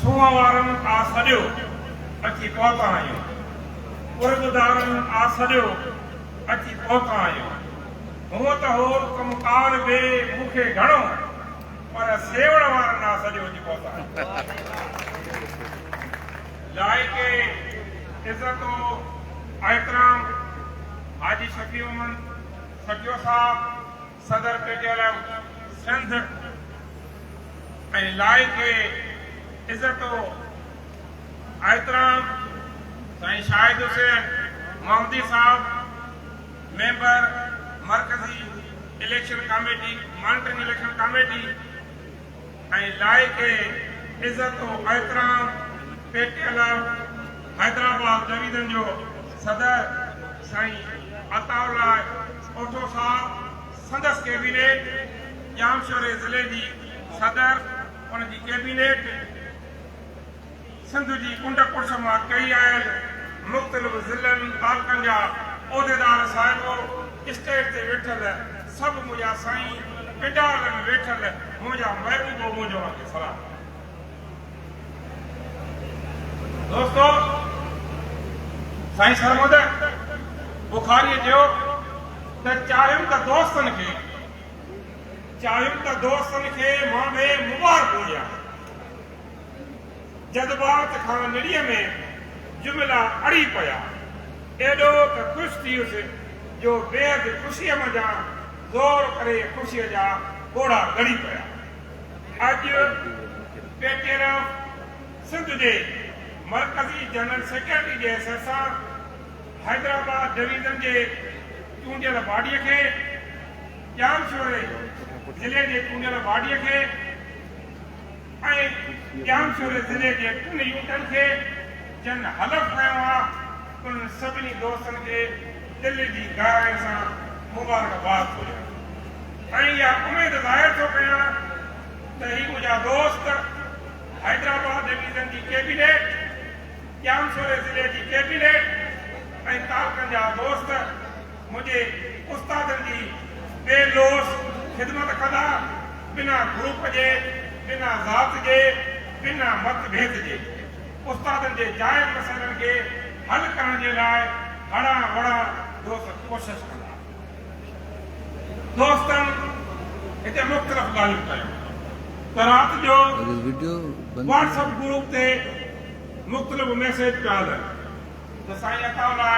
सोमवारन आ सॼो अची पहुता आहियूं, उर्ददारन आ सॼो अची पहुता आहियूं। हूअं त हो कमकार बि मूंखे घणो, पर सेवण वारनि आ सॼो अची पहुता आहियूं। लाइक़े इज़्ज़तो एहतराम हाजी शफी अहमद सटियो साहब, सदर पेटीएम सिंध, ऐं लाइक़े इज़्ज़तो एहतराम साईं शाहिद हुसैन मोहम्मदी साहब, मेंबर मरकजी election committee, monitoring election committee, ऐं लाइक़े इज़्ज़तो एहतराम पेटीएम हैदराबाद डिवीजन जो सदर साईं अताउल्ला ओठो साहब, संदस कैबिनेट, जामशोरे ज़िले जी सदर, उन जी कैबिनेट, सिंध जी कुंड कुर्स मां कई आयल मुख़्तलिफ़ ज़िलनि तालुकनि जा उहिदेदार साहिबो, स्टेज ते वेठल सभु मुंहिंजा साईं, पिंडार में वेठल मुंहिंजा महबूबो, मुंहिंजो सलाम। दोस्तो, साईं सरमुद बुखारी चयो त चाहियूं त दोस्तनि खे मां बि मुबारक हुजां। जज़्बात खां निड़ीअ में जुमिला अड़ी पिया, एॾो त ख़ुशि थी वियुसि जो बेहद ख़ुशीअ मंझां ज़ोर करे ख़ुशीअ जा घोड़ा ॻड़ी पिया। अॼु पेटीएम सिंध जे मरकज़ी जनरल सेक्रेटरी जे हैसियत सां हैदराबाद डिवीजन जे चूंडियल बॉडीअ खे, जामशोरे ज़िले जे चूंडियल बॉडीअ खे ऐं जामशोरे ज़िले जे 3 यूनिटनि खे जन हलफ़ खयो आहे, उन सभिनी दोस्तनि खे दिल जी गहराई सां मुबारकबाद हुजे। ऐं इहा उमेद ज़ाहिर थो कयां त ही मुंहिंजा दोस्त हैदराबाद डिवीजन जी कैबिनेट, जामशोरे ज़िले जी कैबिनेट ऐं तालुकनि जा दोस्त मुंहिंजे उस्तादनि जी बेलोस ख़िदमत कंदा, बिना ग्रुप जे, बिना ज़ात जे, बिना मतभेद जे, उस्तादनि जे जाइज़ मसइलनि खे हल करण जे लाइ हड़ा वड़ा दोस्त कोशिश कंदा। दोस्तनि हिते मुख़्तलिफ़ ॻाल्हियूं कयूं त राति जो व्हाट्सएप ग्रुप ते मुख़्तलिफ़ मैसेज पिया हलनि त साईं अताउल्ला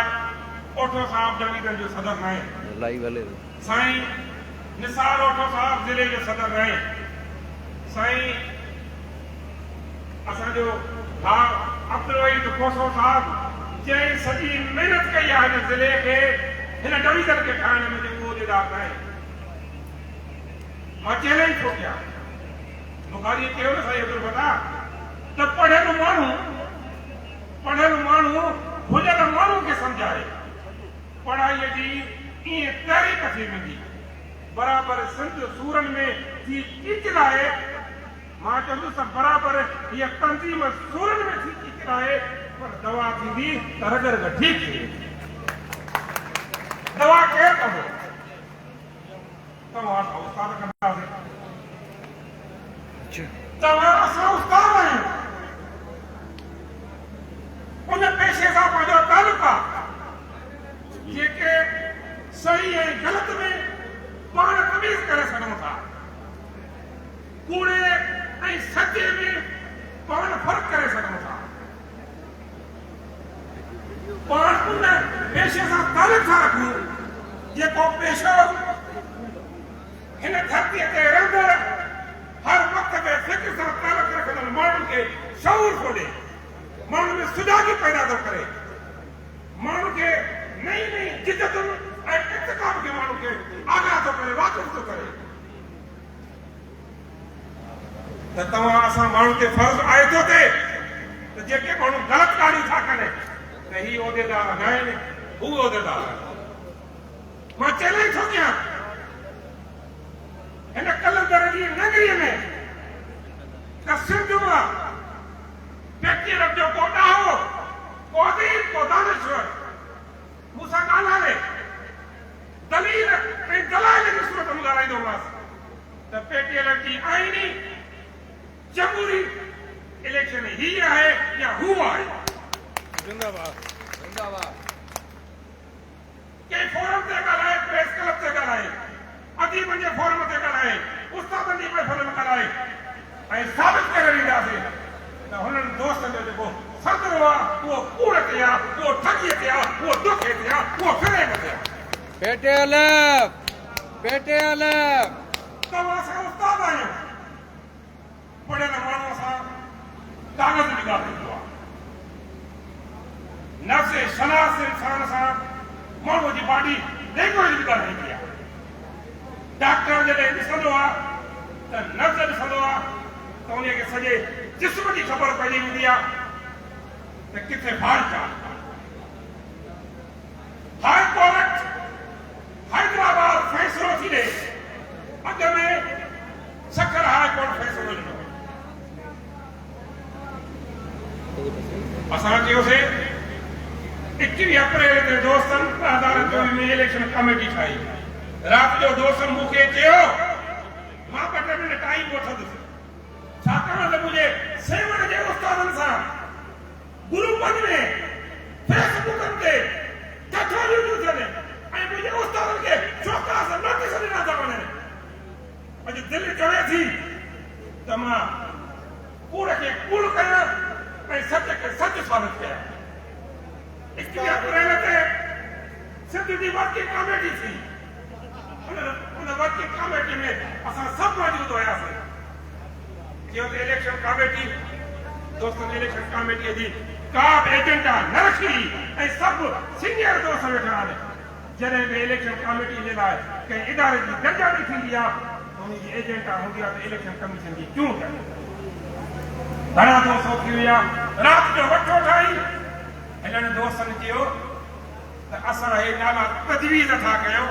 ओठो साहब डिवीजन जो सदर रहे, साईं निसार ओठो साहब ज़िले जो सदर रहे, साईं असांजो भाउ अब्दुल वहीद खोसो साहब जंहिं सॼी महिनत कई आहे हिन ज़िले खे, हिन डिवीजन खे ठाहिण में जेको उहिदेदार रहे। मां चैलेंज थो कयां, बुखारी चयो न साईं अब्दुल फता त पढ़ियल माण्हू हुजल माण्हू खे सम्झाए, पढ़ाईअ जी ईअं तहरीक थी वेंदी, बराबरि सिंध सूरनि में थी चिचिलाए। मां चवंदुसि त बराबरि हीअ तंज़ीम सूरनि में थी चिचिलाए, पर दवा थींदी त रग रग ठीकु थी वेंदी। दवा केरु कंदो? तव्हां असां उस्ताद कंदासीं, तव्हां असां उस्ताद आहियूं, उन पेशे सां पंहिंजो तालुक आहे। जेके सही ऐं ग़लति में पाण तमीज़ करे सघूं था, कूड़े ऐं सचे में पाण फ़र्क़ु करे सघूं था, पाण उन पेशे सां तालुक था रखूं जेको पेशो हिन धरतीअ ते रहंदड़ हर वक़्त में फ़िक्र सां तालुक रखंदड़ माण्हुनि खे शऊर थो ॾे, माण्हुनि में सुजाॻी पैदा थो करे, माण्हू खे नई नई जिदतुनि ऐं इत्तिकाब खे माण्हू खे आगाह थो करे, वाक़िफ़ थो करे। त तव्हां असां माण्हू ते फ़र्ज़ आहे थो थिए त जेके माण्हू ग़लति ॻाल्हियूं था कनि त ही उहिदेदार न आहिनि, हू उहिदेदार आहिनि। मां चैलेंज थो कयां, हिन कलंदर जी नगरीअ में त सिंध मां पेटीएम जो को ॾाहो, को अदीब, को दानिश्वर मूंसां ॻाल्हाए, दलील ऐं दलाइल जी सूरत में ॻाल्हाईंदोमांसि त पेटीएम जी आईनी इलेक्शन ही आहे या हू आहे। जिंदाबाद जिंदाबाद। कंहिं फोरम ते ॻाल्हाए, प्रेस क्लब ते ॻाल्हाए, अदीब जे फोरम ते ॻाल्हाए, उस्तादनि जी महफ़िल में ॻाल्हाए ऐं साबित करे ॾींदासीं त हुननि दोस्तनि जो जेको सदरो आहे उहो कूड़ ते आहे, उहो ठगीअ ते आहे, उहो दुखे ते आहे, उहो फिरेब ते आहे। पेटे अलॻि तव्हां असां उस्ताद आहियूं, पढ़ियल माण्हू सां कागज़ बि ॻाल्हाईंदो आहे, नफ़्स शनास इंसान सां माण्हूअ जी बॉडी लैंग्वेज बि ॻाल्हाईंदी आहे। डॉक्टर जॾहिं ॾिसंदो आहे त नफ़्स ॾिसंदो आहे त उनखे सॼे जिस्म जी ख़बर पइजी वेंदी आहे त किथे फाल्ट आहे। हाई कोर्ट हैदराबाद फ़ैसिलो थी ॾे, अॻ में सखर हाई कोर्ट फ़ैसिलो ॾिनो। असां चयोसीं 21 अप्रैल ते दोस्तनि 2024 में इलेक्शन कमेटी ठाही। राति जो दोस्तनि मूंखे चयो मां 2 मिनट टाइम वठंदुसि, छाकाणि त मुंहिंजे सेवण जे उस्तादनि सां ग्रुपनि में फेसबुकनि ते कठोरियूं थियूं थियनि ऐं मुंहिंजे उस्तादनि खे छोकिरा सां नोटिस ॾिना था वञनि। अॼु दिलि चवे थी त मां कूड़ खे कूड़ कयां ऐं सच खे सच साबित कयां। 21 अप्रैल ते सिंध जी वर्किंग कमेटी थी। उन वर्किंग कमेटी में असां सभु मौजूद हुयासीं। जो इलेक्शन कमेटी दोस्तनि इलेक्शन कमेटीअ जी का बि एजेंडा न रखी ऐं सभु सीनियर दोस्त वेठा आहिनि। जॾहिं बि इलेक्शन कमेटी जे लाइ कंहिं इदारे जी गॾिजाणी थींदी आहे त उनजी एजेंडा हूंदी आहे त इलेक्शन कमीशन जी चूंड। घणा दोस्त थी विया, राति जो वठो ठाही। हिननि दोस्तनि चयो त असां हे नाला तजवीज़ था कयूं।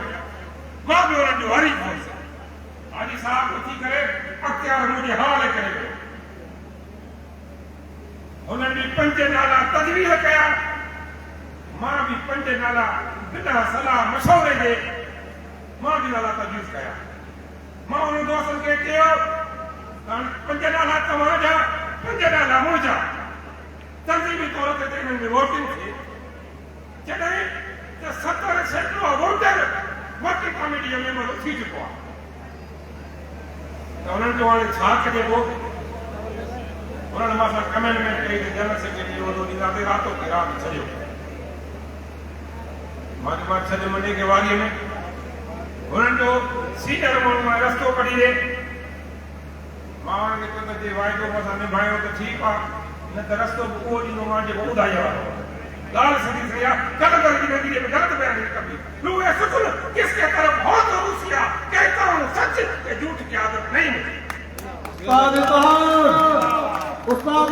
मां बि हुननि जो हरीफ़ हुयुसि। हाजी साहब उथी करे अख़्तियार मुंहिंजे हवाले करे वियो। हुननि बि 5 नाला तजवीज़ कया, मां बि 5 नाला बिना सलाह मशवरे जे मां बि नाला तजवीज़ कया। मां हुन दोस्तनि खे चयो 5 नाला तव्हांजा, 5 नाला मुंहिंजा। तंज़ीमी तौर ते हिननि में वोटिंग थी। जॾहिं त 70% वोटर वर्किंग कमेटी जो मेंबर थी चुको आहे त हुननि जो हाणे छा कजे। उन्होंने मां सां कमेंटमेंट कई त जनरल सेक्रेटरी वॾो ॾींदासीं रातो की राति छॾियो। मां 6 महीने के वारीअ में हुननि जो सीनियर माण्हू आहे रस्तो कढी ॾे। मां हुनखे चयो त जे वाइदो असां निभायूं त ठीकु आहे, न त रस्तो बि उहो ॾींदोमांइ जेको ॿुधाई वारो। ॻाल्हि सॼी सही आहे, ग़लति की नंढी में ग़लति बयान नहीं करनी। रूए सुकुन किसके तरफ हो तो रूसिया, कहता हूँ सच कि झूठ की आदत नहीं मुझे। उस्ताद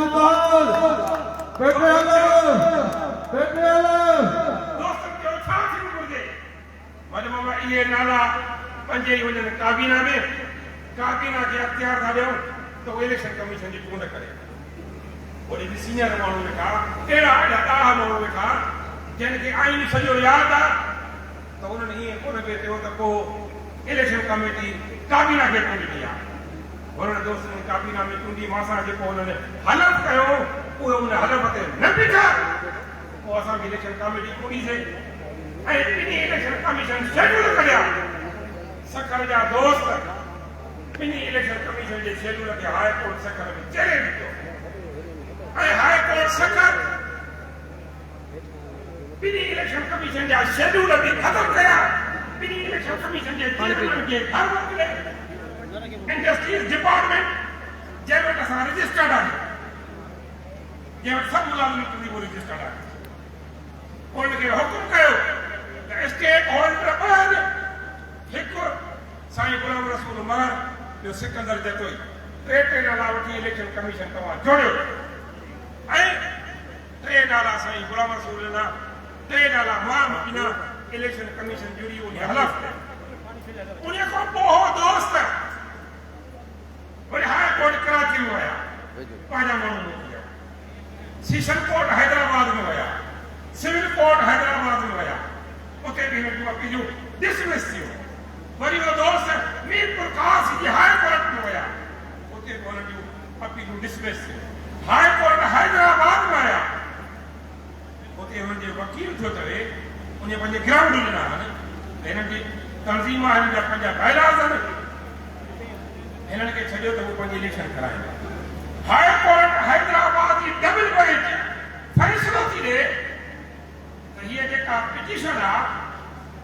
दोस्तन के छा थी घुर्जे। मां बाबा इहे नाला 5 ई वञनि काबीना में, काबीना खे अख़्तियार था ॾियूं त उहो इलेक्शन कमीशन जी चूंड करे। वरी बि सीनियर माण्हू वेठा, अहिड़ा एॾा ॾाढा माण्हू वेठा जंहिंखे आईन सॼो यादि आहे त उन्हनि ईअं कोन पियो चयो त को इलेक्शन कमेटी काबीना खे चूंडणी आहे। हुननि दोस्तनि काबीना में चूंडी मां सां जेको हुननि हलफ़ कयो उहे उन हलफ़ ते न बीठा। पोइ असां बि इलेक्शन कमेटी चूंडीसीं ऐं ॿिन्ही इलेक्शन कमीशन शेड्यूल कढिया। सखर जा दोस्त ॿिन्ही इलेक्शन कमीशन जे शेड्यूल खे हाई कोर्ट सखर में चेरे ॾिठो ऐं हाई कोर्ट सखर ॿिन्ही इलेक्शन कमीशन जा शेड्यूल बि ख़तमु कया। ॿिन्ही इलेक्शन कमीशन जे चेयरमैन खे घर मोकिले। इंडस्ट्रीज डिपार्टमेंट जंहिं वटि असां रजिस्टर्ड आहियूं, जंहिं वटि सभु मुलाज़िम वो रजिस्टर्ड आहिनि, उनखे हुकुम कयो त स्टेक होल्डर 2 हिकु साईं गुलाम रसूल उमर, ॿियो सिकंदर जतोई, 3 नाला वठी इलेक्शन कमीशन तव्हां जोड़ियो ऐं 3 नाला साईं गुलाम रसूल ॾिना, 3 नाला मां बिना इलेक्शन कमीशन जुड़ी उन हलफ़ ते। उन खां पोइ दोस्त वरी हाई कोर्ट कराची में विया, पंहिंजा माण्हू मोकिलिया। सेशन कोर्ट हैदराबाद में विया, सिविल कोर्ट हैदराबाद में विया, उते बि हिन जूं अपीलूं डिसमिस थियूं। वरी उहो दोस्त मीरपुर कास जी हाई कोर्ट में विया, उते बि हुन जूं अपीलूं डिसमिस हाई कोर्ट हैदराबाद में आया उते हुननि जो वकील थियो अथवे उन पंहिंजे ग्राउंड ॾिना आहिनि हिननि जी तंज़ीम हिननि जा पंहिंजा बैलाज़ आहिनि हिननि खे छॾियो त उहो पंहिंजी इलेक्शन कराईंदा हाई कोर्ट हैदराबाद जी डबल बेंच फ़ैसिलो थी ॾे त हीअ जेका पिटीशन आहे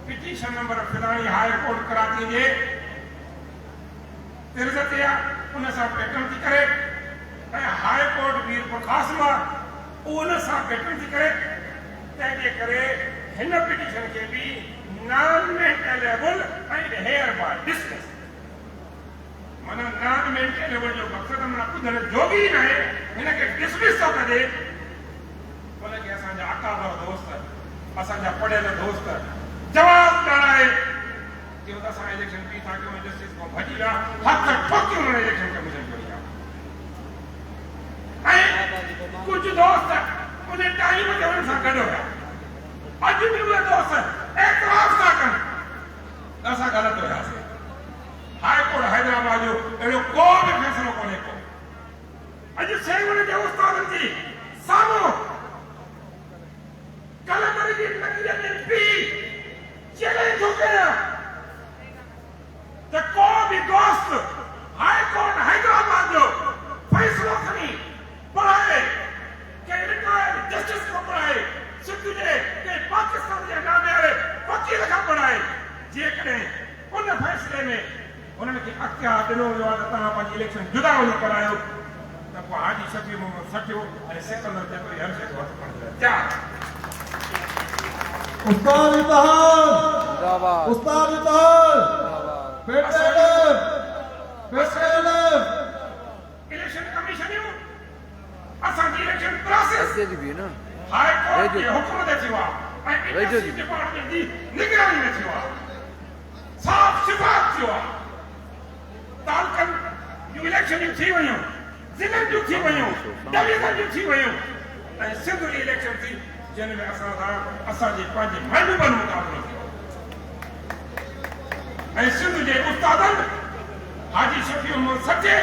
पिटीशन नंबर फिलाणी हाई कोर्ट कराची जे तिर्ज़ ते आहे उन सां पैटर्न थी करे ऐं हाई कोर्ट मीरपुर ख़ासम आहे उहो उन सां पैटर्न थी करे तंहिंजे करे हिन पिटीशन खे बि नॉन मेंटेनेबल ऐं हेयर बाय डिसमिस माना नॉन मेंटेनेबल जो मक़सदु माना ॿुधण जोगी न आहे हिनखे डिसमिस थो करे उनखे असांजा अकाबर दोस्त असांजा पढ़ियल दोस्त जवाब ॾियणाए कि असां इलेक्शन बि था कयूं जस्टिस खां भॼी विया हथ ठोकी हुननि इलेक्शन कमीशन करी विया ऐं कुझु दोस्त उन टाइम ते हुन सां गॾु हुया अॼु बि उहे दोस्त एतराफ़ था कनि असां ग़लति हुयासीं हाई कोर्ट हैदराबाद जो अहिड़ो को बि फ़ैसिलो कोन्हे को अॼु सेवन जे उस्तादनि जी साम्हूं कलंदर जी लकीर में पी चैलेंज थो कयां त को बि दोस्त हाई कोर्ट हैदराबाद जो फ़ैसिलो खणी पढ़ाए के रिटायर्ड जस्टिस को पढ़ाए सिंध जे के पाकिस्तान जे नाले वारे वकील खां पढ़ाए जेकॾहिं उन फ़ैसिले में उन्हनि खे अख़्तियार ॾिनो वियो आहे त तव्हां पंहिंजी इलेक्शन जुदा वञी करायो त पोइ हाजी शफ़ी मोहम्मद सटियो ऐं सिकंदर जेको हर शइ जो हथु खणी तयारु उस्ताद इत्तेहाद जिंदाबाद उस्ताद इत्तेहाद इलेक्शन कमीशन असांजी इलेक्शन प्रोसेस जी भी ना हाई कोर्ट जे हुकुम ते थियो आहे ऐं इलेक्शन डिपार्टमेंट जी निगरानी में थियो आहे साफ़ शिफ़ाफ़ थियो आहे तालकनि जूं इलेक्शनियूं थी वयूं ज़िलनि जूं थी वयूं डिवीज़न जूं थी वयूं ऐं सिंध जी इलेक्शन थी जिन में असांजे पंहिंजे महबूबनि मुक़ाबिलो थियो ऐं सिंध जे उस्तादनि हाजी शफ़ी मोहम्मद सचे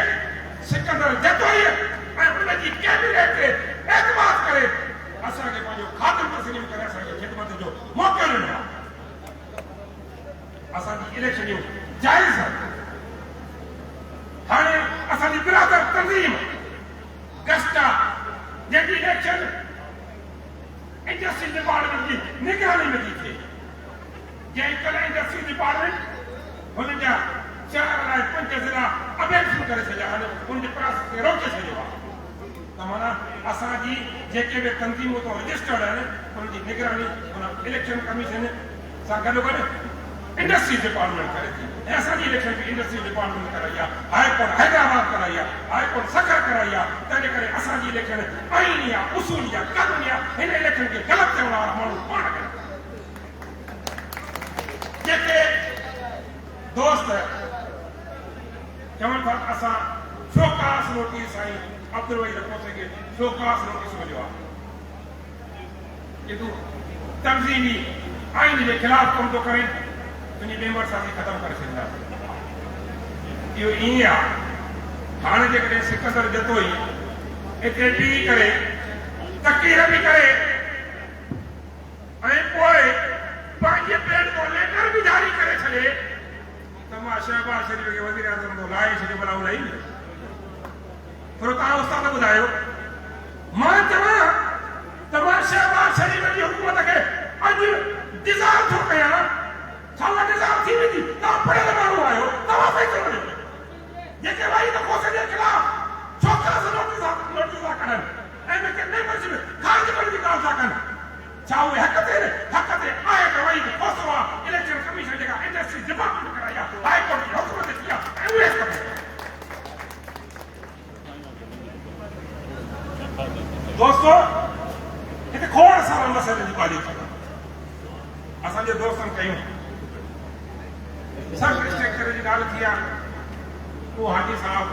सिकंदर जतोई ऐं उनजी कैबिनेट ते एतमाद करे असांखे पंहिंजो ख़ात्मो तस्लीम करे असांखे ख़िदमत जो मौक़ो ॾिनो आहे असांजी इलेक्शनियूं जाइज़ आहिनि हाणे असांजी बिरादर तंज़ीम गस्टा जंहिंजी इलेक्शन इंडस्ट्री डिपार्टमेंट जी निगरानी में थी थिए जंहिं कल्ह इंडस्ट्री डिपार्टमेंट हुननि जा 4 अलाए 5 ज़िला अबेंशन करे छॾिया आहिनि उनजे प्रोसेस खे रोके छॾियो आहे त माना असांजी जेके बि तंज़ीमूं तो रजिस्टर्ड आहिनि उनजी निगरानी उन इलेक्शन कमीशन सां गॾोगॾु इंडस्ट्री डिपार्टमेंट करे थी ऐं असांजी इलेक्शन बि इंडस्ट्री डिपार्टमेंट कराई आहे हाई कोर्ट हैदराबाद कराई आहे हाई कोर्ट सखर कराई आहे तंहिंजे करे असांजी इलेक्शन आईनी आहे उसूली आहे कानूनी आहे हिन इलेक्शन खे ग़लति चवण वारा माण्हू पाण कनि जेके दोस्त चवनि था असां शोकास नोटिस साईं अब्दुल वहीद पोते खे शोकास नोटिस मिलियो आहे कि तूं तंज़ीमी आइन जे ख़िलाफ़ कमु थो करे तुंहिंजी मेंबर सां ख़तमु करे छॾींदासीं इहो ईअं आहे हाणे जेकॾहिं सिकंदर जतोई हिते बीह करे तकीर बि करे ऐं पोइ पंहिंजे पेट तो लेटर बि जारी करे छॾे त मां शहबाज शरीफ़ खे वज़ीर आज़म तो लाहे छॾियो भला उलाई थोरो तव्हां उस्ताद ॿुधायो मां चवां त मां शहबाज शरीफ़ जी हुकूमत खे अॼु डिज़ाल्व थो कयां छा डिज़ाल्व थी वेंदी तव्हां पढ़ियल माण्हू आहियो तव्हां फ़ैसिलो ॾियो जेके वही त कोस जे ख़िलाफ़ छोकिरा सां नोटिस था कढनि ऐं जेके मेंबरशिप ख़ारिज करण जी ॻाल्हि था कनि छा उहे हक़ ते आहे त वही कोसो आहे इलेक्शन कमीशन जेका इंडस्ट्री डिपार्टमेंट कराई आहे हाई कोर्ट जे हुकुम ते थी आहे ऐं उहे दोस्तो हिते खोड़ सारा मसइले जी ॻाल्हियूं थियूं असांजे दोस्तनि कयूं सब स्ट्रक्चर जी ॻाल्हि थी आहे उहो हाजी साहब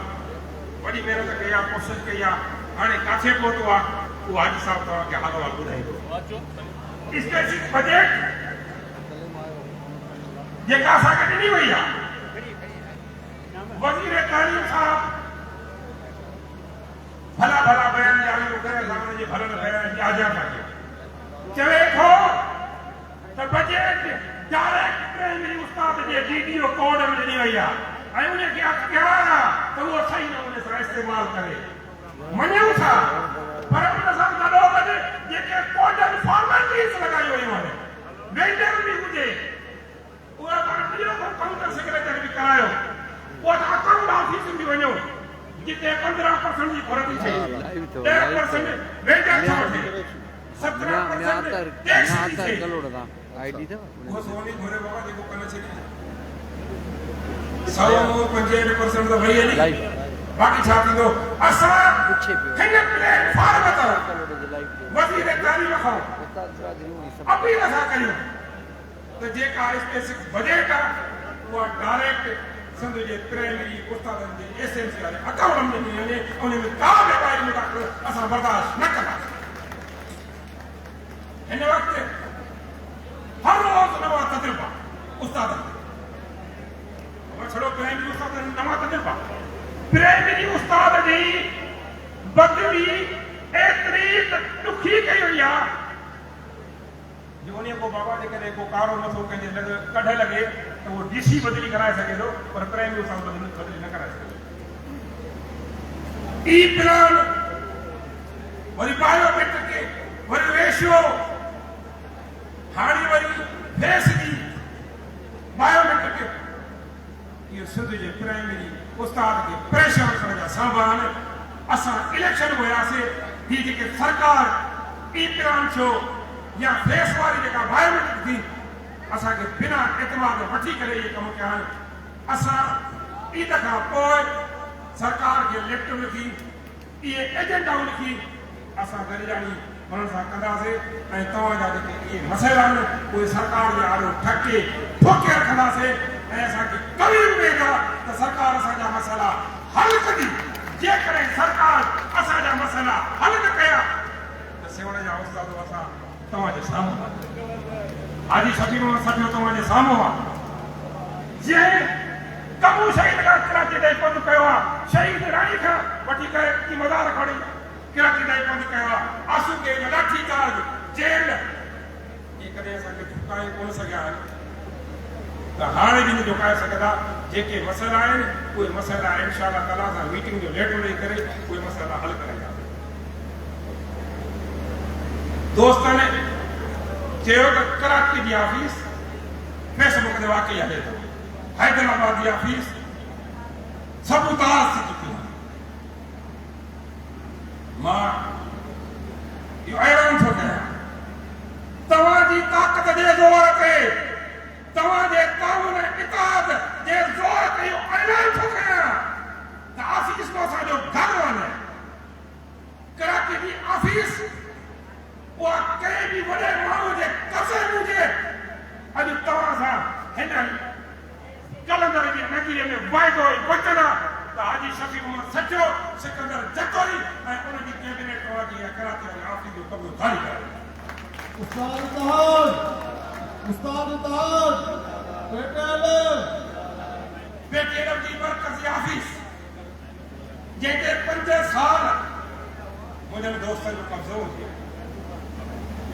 वॾी महिनत कई आहे कोशिशि कई आहे हाणे किथे पहुतो आहे उहो हाजी साहब तव्हांखे हाल अहिवाल ॿुधाईंदो स्पेसिफिक बजट जेका असांखे ॾिनी वई आहे वज़ीर तालीम साहब करे असां हुनजे भरण पिया जाजा था कयूं चवे थो त बजट डायरेक्ट प्राइमरी उस्ताद जे वीडियो कोड में ॾिनी वई आहे ऐं उनखे अख़्तियार आहे त उहो सही नमूने सां इस्तेमालु करे मञूं था पर उन सां गॾोगॾु जेके कोडन फॉर्मेलिटीज़ लॻायूं वयूं आहिनि वेंडर बि हुजे उहा तव्हां ॿियो काउंटर सेक्रेटरी बि करायो उहा त अकाउंट ऑफिस में बि वञो जिते 15% जी भरती थिए 10% वेंडर थो वठे 17% टैक्स थी थिए आईडी था वो सोनी घोरे बाबा जेको कने छे 165% तो भई है बाकी छा थींदो असां हिन प्लेटफॉर्म ते वज़ीर तालीम खां अपील था करियूं त जेका स्पेसिफिक बजट आहे उहा डायरेक्ट सिंध जे प्राइमरी उस्तादनि जे एसएमसी वारे अकाउंट में ॾिनी वञे उन में का बि ॿाहिरि मुदाख़िलो असां बर्दाश्त न कंदासीं हिन वक़्तु हर रोज़ नवा तजुर्बा उस्ताद छड़ो प्राइमरी उस्ताद नवा तजुर्बा प्राइमरी उस्ताद जी बदली एतिरी ॾुखी कई वई आहे जो उन को बाबा जे करे को कारो नथो कंहिंजे कढ लॻे त उहो डीसी बदली कराए सघे थो पर प्राइमरी उस्ताद बदली न कराए सघे ई प्लान वरी बायोमेट्रिक वरी रेशियो हाणे वरी फेस जी बायोमेट्रिक इहो सिंध जे प्राइमरी उस्ताद खे प्रेशर करण जा सामान असां इलेक्शन हुयासीं ही जेके सरकार ई प्लान थियो या फेस वारी जेका बायोमेट्रिक थी असांखे बिना एतमाद वठी करे इहे कम कया आहिनि असां ईद खां पोइ सरकार खे लिफ्ट लिखी इहे एजेंडाऊं लिखी असां गॾिजाणी हुननि सां कंदासीं ऐं तव्हांजा जेके इहे मसइला आहिनि उहे सरकार जे आॾो ठके ठोके रखंदासीं ऐं असांखे कभी उमेद आहे त सरकार असांजा मसइला हल कंदी जेकॾहिं सरकार असांजा मसइला हल न कया त सेवण जा उस्ताद असां तव्हांजे साम्हूं हाजी शफी मोहम्मद सफ़ियो तव्हांजे साम्हूं आहे जंहिं कमू शहीद खां कराची ताईं पंधु कयो आहे शहीद राणी खां वठी करे की मदार खणी कराची ताईं पंधु कयो आहे आंसू के लाठी चार्ज जेल ये कॾहिं असांखे झुकाए कोन सघिया आहिनि त हाणे बि न झुकाए सघंदा जेके मसइला आहिनि उहे मसइला इंशाअल्लाह ताला सां मीटिंग जो लेटर ॾेई करे उहे मसइला हल कराईंदा दोस्तनि चयो त कराची जी ऑफिस फेसबुक ते वाकई हले थो हैदराबाद जी ऑफिस सभु उतार थी चुकी आहे मां इहो ऐलान थो कयां तव्हांजी ताक़त जे ज़ोर ते तव्हांजे कानून इताद जे ज़ोर ते इहो ऐलान थो कयां त ऑफिस में असांजो घर वञे कराची जी ऑफिस उहा कंहिं बि वॾे माण्हू जे कसे हुजे अॼु तव्हां सां हिन कलंदर जे नगीरे में वाइदो वचन त हाजी शफी मोहम्मद सचो सिकंदर जतोई ऐं उनजी कैबिनेट तव्हांजी कराची वारी ऑफिस जो कमु ख़ाली करे उस्ताद इत्तेहाद पेटीएम जी मरकज़ी ऑफिस जंहिंखे 5 साल मुंहिंजे दोस्तनि जो कब्ज़ो हुजे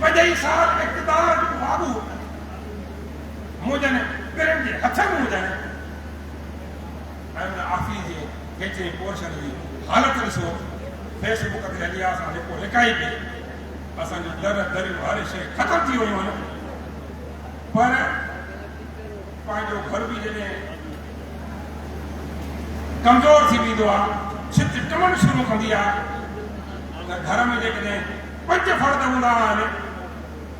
5 साल इक़्तिदार जो बाबू मुंहिंजनि पिरनि जे हथ में हुजनि ऐं उन ऑफिस जे केतिरे पोर्शन जी हालत ॾिसो फेसबुक ते हली आहे असां जेको लिकाई पई असांजो दर दरियूं हर शइ ख़तमु थी वियूं आहिनि पर पंहिंजो घर बि जॾहिं कमज़ोर थी वेंदो आहे छित टमण शुरू कंदी आहे त घर में जेकॾहिं 5 फ़र्द हूंदा आहिनि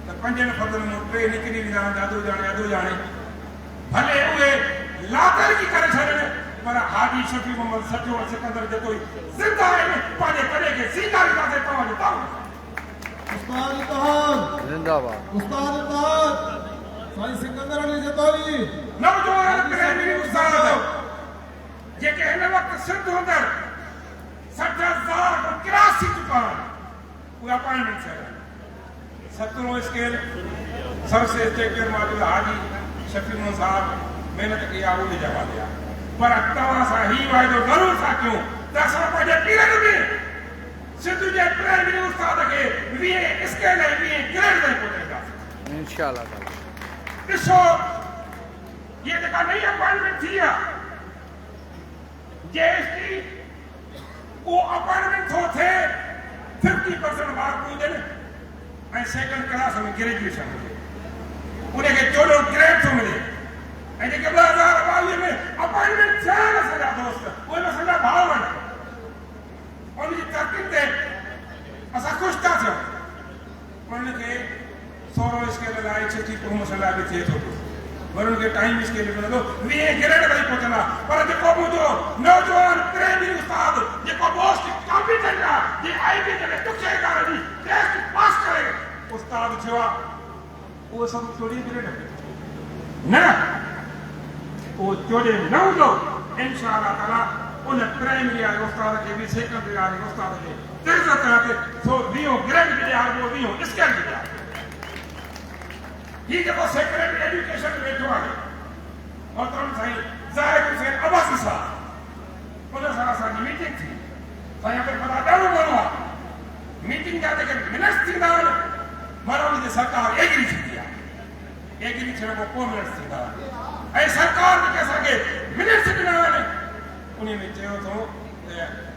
त 5 फ़र्दनि मां 3 निकिरी वेंदा आहिनि अधु ॼाणे भले उहे लातरगी करे छॾनि पर हाजी शफी मोहम्मद सचो सिकंदर जेको ज़िंदा आहिनि पंहिंजे कॾहिं खे सींगारींदासीं तव्हांजो ताऊं उस्ताद इत्तेहाद जिंदाबाद साईं सिकंदर अली जतोई नौजवान प्राइमरी उस्ताद जेके हिन वक़्तु सिंध अंदरि 60,000 को क्रॉस थी चुका आहिनि उहे अपॉइंटमेंट थियल आहिनि 17 स्केल सबसे स्टेकर मौजूद हाजी शफी मोहम्मद साहब महिनत कई आहे उहे जवाब ॾिया पर तव्हां सां ही वाइदो ज़रूरु था कयूं त असां पंहिंजे पीरनि में सिंध जे प्राइमरी वी इसके लिए वी ग्रेड ताईं पहुचाईंदासीं। इंशाल्लाह ताला। ॾिसो ये जेका नई अपॉइंटमेंट थी आहे जेएसटी वो अपॉइंटमेंट थो थिए 50% मार्क हुजनि ऐं सेकंड क्लास में ग्रेजुएशन हुजे उनखे 14 ग्रेड थो मिले ऐं जेके 2022 में अपॉइंटमेंट थिया आहिनि असांजा दोस्त उहे बि असांजा भाउ आहिनि उनजी तरक़ी ते असां ख़ुशि था थियूं उनखे 16 स्केल लाइ 6 प्रमोशन लाइ बि थिए थो वरुण के टाइम स्केल मिलंदो 20 ग्रेड ताईं पहुचंदा पर जेको मुंहिंजो नौजवान प्रेमी उस्ताद जेको मोस्ट कॉम्पिटेंट आहे जे आईबी जे टुके कार जी टेस्ट पास करे उस्ताद थियो आहे उहो सभु चोरी ग्रेड न उहो चोरी न हूंदो इंशाअल्लाह ताला उन प्राइमरी वारे उस्ताद खे बि सेकेंडरी वारे उस्ताद खे तेज़ तरह ते 20 ग्रेड बि ॾियारिबो 20 स्केल बि ॾियारिबो ये जब सेक्रेटरी एजुकेशन बैठो है मोहतरम साईं ज़ाहिर हुसैन अब्बासी साहब उन सां असांजी मीटिंग थी साईं खे पता ॾाढो वणो आहे मीटिंग जा जेके मिनट्स थींदा आहिनि माना उनजी सरकार एग्री थींदी आहे एग्री थियण खां पोइ मिनट्स थींदा आहिनि ऐं सरकार जेके असांखे मिनट्स ॾिना आहिनि उन में चयो अथऊं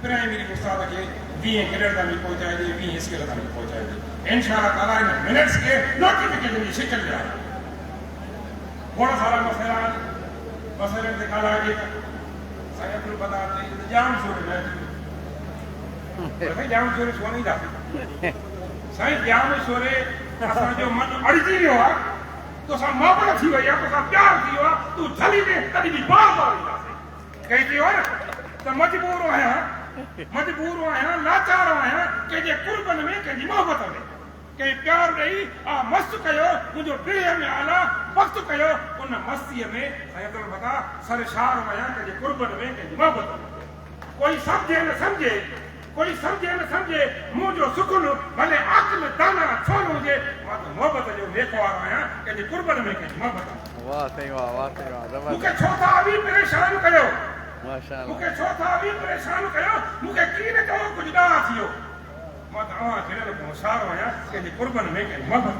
प्राइमरी उस्ताद खे 20 ग्रेड ताईं पहुचाइजे 20 स्केल ताईं पहुचाइजे इंशाअल्लाह ताला इन मिनट्स के नोटिफिकेशन की शिकल में आए बड़ा सारा मसला दिखा रहा है सारे को पता है जाम शुरू है जाम शुरू छो नहीं जाते साईं जाम शुरू असां जो मन अड़जी वियो आहे तो सा मोहब्बत थी वई आहे तो सा प्यार थी वियो आहे तू जल्दी दे कदी भी बार बार ईंदासीं कही थी हो न तो मजबूर आहियां लाचार आहियां कंहिंजे कुर्बन में कंहिंजी मोहब्बत में कंहिं प्यार ॾेई मस्तु कयो मुंहिंजो दिलि में आला वक़्तु कयो उन मस्तीअ में साईं अब्दुल फता सरशार आहियां कंहिंजे कुर्बन में कंहिंजी मोहब्बत में कोई सम्झे न सम्झे मुंहिंजो सुकुन भले अक़ल दाना छो न हुजे मां त मोहब्बत जो लेखो वारो आहियां कंहिंजे कुर्बन में कंहिंजी मोहब्बत में वाह साईं वाह वाह साईं वाह मूंखे छो था बि परेशान कयो माशाअल्लाह मूंखे छो था बि परेशान कयो मूंखे कीअं कयो कुझु ॾाह थियो मां तव्हां खे होशियारु आहियां कंहिंजे कुर्बन में कंहिंजी मोहब्बत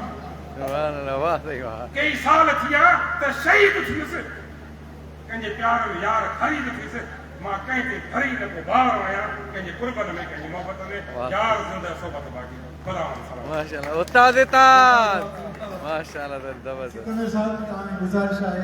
वाह साईं वाह कई साल थिया त शहीद थियुसि कंहिंजे प्यार में यार ख़रीद थियुसि मां कंहिं ते भरी न को ॿार आहियां कंहिंजे कुर्बन में कंहिंजी मोहब्बत में यार ज़िंदह सोबत बाक़ी खुदा माशाअल्लाह उस्ताद ताज माशाअल्लाह ज़बरदस्त सिकंदर साहब तव्हां गुज़ारिश आहे